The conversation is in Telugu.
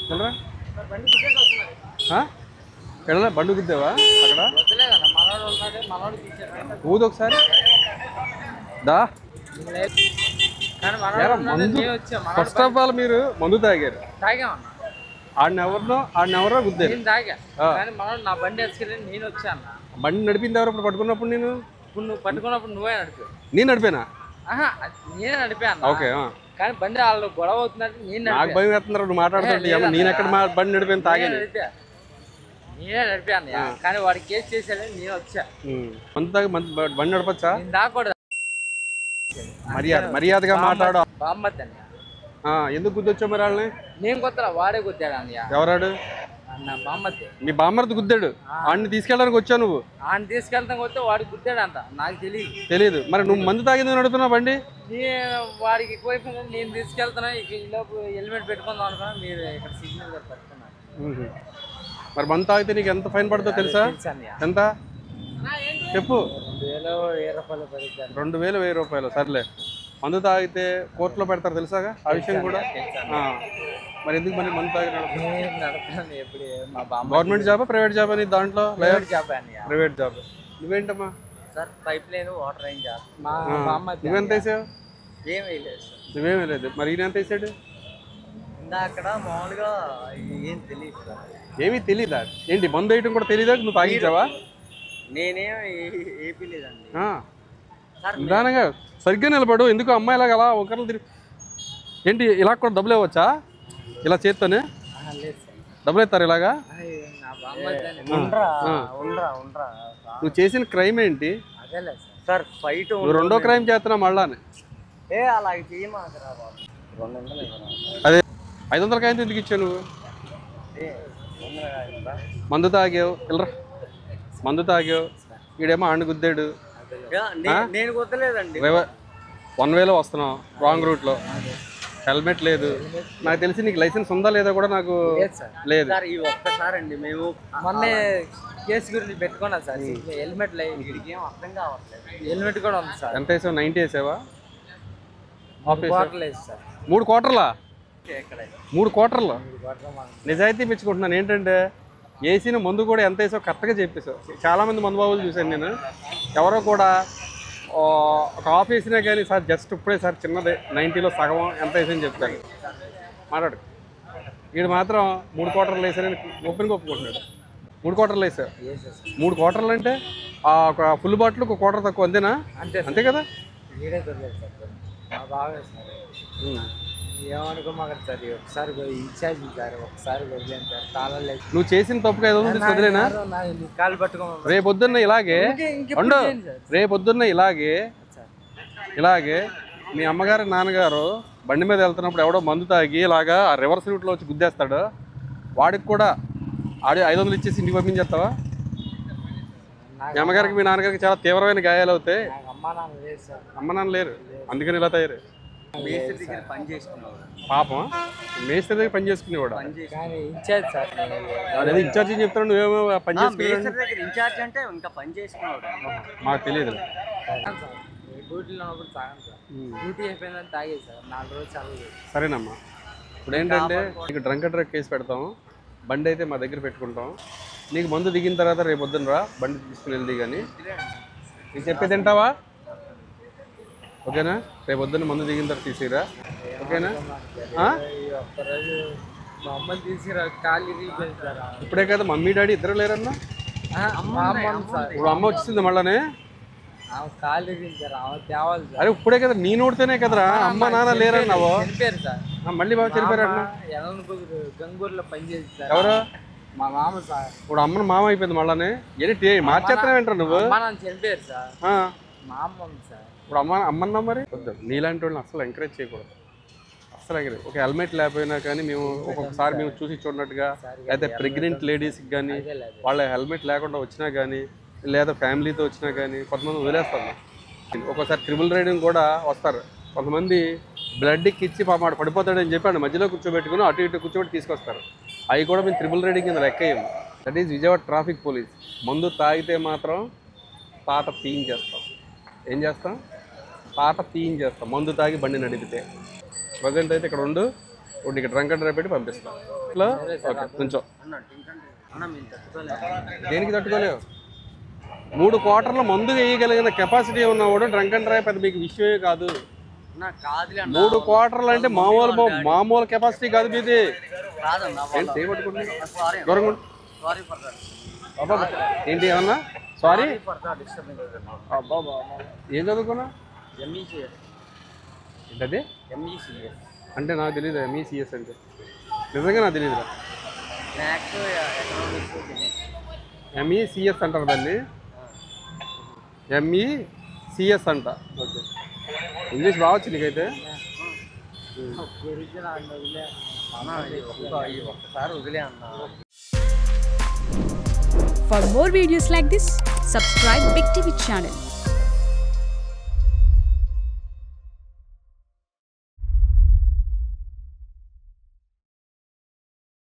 వెళ్ళరా వెళ్ళరా బండి గుద్దావా అక్కడ ఊదు ఒకసారి దా మందు ఫస్ట్ ఆఫ్ ఆల్ మీరు మందు తాగారు ఆడినెవరో గుద్దారు బండి నడిపింది ఎవరు ఇప్పుడు పట్టుకున్నప్పుడు నేను నువ్వు పట్టుకున్నప్పుడు నువ్వే నడిపి నేను నడిపానా నేనే నడిపాను ఓకే కానీ బండి వాళ్ళు గొడవ అవుతున్నట్టు నేను నాకు భయం వేస్తున్నారు నువ్వు మాట్లాడుతుంటే నేను ఎక్కడ బండి నడిపాను తాగాను నేనే నడిపాను కానీ వాడు కేసు చేశాడని నేను వచ్చా మందు తాగి బండి నడపచ్చా నేను దాకూడదు మర్యాదగా మాట్లాడు బామ్మద్ది అన్నయ్య ఎందుకు గుద్దొచ్చా మరి వాళ్ళని నేను కొత్త వాడే గుద్దాడు అన్నయ్య ఎవరాడు అన్న బామ్మద్ది మీ బామ్మర్ది గుద్దాడు ఆడిని తీసుకెళ్ళడానికి వచ్చావు నువ్వు ఆయన తీసుకెళ్తాం వస్తే వాడు గుద్దాడు అంట నాకు తెలియదు మరి నువ్వు మందు తాగింది నడుపుతున్నావు బండి వాడికి ఎక్కువైపోయింది నేను తీసుకెళ్తున్నా ఈలోపు హెల్మెట్ పెట్టుకుందాం అనుకున్నా మీరు ఇక్కడ సిగ్నల్ పట్టుకున్నాను మరి మందు తాగితే నీకు ఎంత ఫైన్ పడుతుందో తెలుసా ఎంత చెప్పు 2000 రూపాయలు సర్లే మందు తాగితే కోర్టులో పెడతారు తెలుసాగా ఆ విషయం కూడా మరి ఎందుకు మరి మందు తాగి గవర్నమెంట్ జాబా ప్రైవేట్ జాబా నీ దాంట్లో ప్రైవేట్ జాబ్ నువ్వేంటమ్మా sir pipeline water line job నువ్వెంత వేసావు నువ్వేమీ లేదు మరి ఈయన ఎంత వేసాడు అక్కడ మామూలుగా ఏం తెలియదు ఏమీ తెలీదా ఏంటి మందు వేయటం కూడా తెలీదా నువ్వు తాగించావా నేనేం ఏపీ లేదండి నిదానంగా సరిగ్గా నిలబడు ఎందుకు అమ్మాయిలాగా అలా ఒకరిని తిరిగి ఏంటి ఇలా కూడా డబ్బులు ఇవ్వచ్చా ఇలా చేత్తోనే డబ్బులు ఇస్తారు ఇలాగా నువ్వు చేసిన క్రైమ్ ఏంటి సార్ ఫైట్ నువ్వు రెండో క్రైమ్ చేస్తున్నావు మళ్ళానే అదే 500 కాయంతో ఎందుకు ఇచ్చావు నువ్వు మందు తాగావు వెళ్ళరా మందు తాగావు ఈడేమో ఆండు గుద్దాడు నేను గుద్దలేదండి 1 వస్తున్నావు రాంగ్ రూట్లో హెల్మెట్ లేదు నాకు తెలిసి నీకు లైసెన్స్ ఉందా లేదా కూడా నాకు లేదు ఒక్కసారి అండి మేము మొన్న కేసు గురించి పెట్టుకున్నాం సార్ హెల్మెట్ లేదు అర్థం కావట్లేదు హెల్మెట్ కూడా ఉంది సార్ ఎంత వేసావు 90 వేసావా 3 క్వార్టర్లా 3 క్వార్టర్లు నిజాయితీ మెచ్చుకుంటున్నాను ఏంటంటే వేసిన మందు కూడా ఎంత వేసావు కరెక్ట్గా చెప్పేసావు చాలామంది మందు బాబులు చూశాను నేను ఎవరో కూడా ఒక హాఫ్ వేసినా కానీ సార్ జస్ట్ ఇప్పుడే సార్ చిన్నదే 90లో సగం ఎంత వేసని చెప్తాను మాట్లాడు వీడు మాత్రం 3 క్వార్టర్లు వేసారని ఓపెన్గా ఒప్పుకుంటున్నాడు 3 క్వార్టర్లు వేసారు 3 క్వార్టర్లు అంటే ఒక ఫుల్ బాటిల్ ఒక క్వార్టర్ తక్కువ అంతేనా అంతే కదా నువ్వు చేసిన తప్పుగా ఏదో వదిలేనా రేపొద్దున్న ఇలాగే మీ అమ్మగారు నాన్నగారు బండి మీద వెళ్తున్నప్పుడు ఎవడో మందు తాగి ఇలాగా రివర్స్ రూట్లో వచ్చి గుద్దేస్తాడు వాడికి కూడా 500 ఇచ్చేసి ఇంటికి పంపించేస్తావా మీ అమ్మగారికి మీ నాన్నగారికి చాలా తీవ్రమైన గాయాలు అవుతాయి అమ్మ నాన్న లేరు అందుకని ఇలా తయారు పాపం మేస్త్రి దగ్గర పని చేసుకునేవాడు అదే ఇన్ఛార్జ్ చెప్తాడు నువ్వేమో పని చేసుకునేవాడు మాకు తెలియదు సరేనమ్మా ఇప్పుడు ఏంటంటే నీకు డ్రంక్ అండ్ డ్రైవ్ కేసు పెడతాము బండి అయితే మా దగ్గర పెట్టుకుంటాం నీకు మందు దిగిన తర్వాత రేపు పొద్దున్న రా బండి తీసుకుని వెళ్ళి కానీ నీకు చెప్పే తింటావా ఓకేనా రేపు పొద్దున్న మందు దిగిన తర్వాత తీసిరా ఓకేనా ఇప్పుడే కదా మమ్మీ డాడీ ఇద్దరు లేరన్నా ఇప్పుడు అమ్మ వచ్చింది మళ్ళానే అరే ఇప్పుడే కదా నీ నోడితేనే కదరా అమ్మ నాన్న లేరన్నావు మళ్ళీ బాగా చనిపోయారన్నా గంగూరులో పనిచేసి ఎవరు మా మామ సార్ ఇప్పుడు అమ్మను మామ అయిపోయింది మళ్ళానే ఏంటి మార్చేస్తున్నావు ఏంటారు నువ్వు చనిపోయారు సార్ మా అమ్మ సార్ ఇప్పుడు అమ్మన్నా మరి వద్దు నీలాంటి వాళ్ళని అసలు ఎంకరేజ్ చేయకూడదు అసలు ఎంకరేజ్ ఒక హెల్మెట్ లేకపోయినా కానీ మేము ఒక్కొక్కసారి మేము చూసి చూడనట్టుగా అయితే ప్రెగ్నెంట్ లేడీస్కి కానీ వాళ్ళ హెల్మెట్ లేకుండా వచ్చినా కానీ లేదా ఫ్యామిలీతో వచ్చినా కానీ కొంతమంది వదిలేస్తారు ఒక్కోసారి ట్రిపుల్ రైడింగ్ కూడా వస్తారు కొంతమంది బ్లడ్కి ఇచ్చి పామాట పడిపోతాడని చెప్పి మధ్యలో కూర్చోబెట్టుకుని అటు ఇటు కూర్చోబెట్టి తీసుకొస్తారు అవి కూడా మేము ట్రిపుల్ రైడింగ్ కింద లెక్కయ్యాము that is Vijayawada traffic police మందు తాగితే మాత్రం పాత తీయించేస్తాం ఏం చేస్తాం పాత తీయించేస్తాం మందు తాగి బండి నడిపితే ప్రజెంట్ అయితే ఇక్కడ ఉండు ఇప్పుడు నీకు డ్రంక్ అండ్ డ్రైవ్ పెట్టి పంపిస్తాను ఇట్లా ఓకే కొంచెం దేనికి తట్టుకోలేవు 3 క్వార్టర్ల మందు వేయగలిగిన కెపాసిటీ ఉన్నవాడు డ్రంక్ అండ్ డ్రైవ్ పెద్ద మీకు విషయమే కాదు 3 క్వార్టర్లు అంటే మామూలు కెపాసిటీ కాదు మీది ఏంటి ఏమన్నా సారీ ఏం చదువుకున్నా ఏంటది అంటే నాకు తెలియదు ఎంఈసిఎస్ అంటే నిజంగా నాకు తెలియదురా ఎంఈసిఎస్ అంటారు దాన్ని ఎంఈసిఎస్ అంట ఓకే ఇంగ్లీష్ రావచ్చు నీకైతే For more videos like this, subscribe Big TV channel.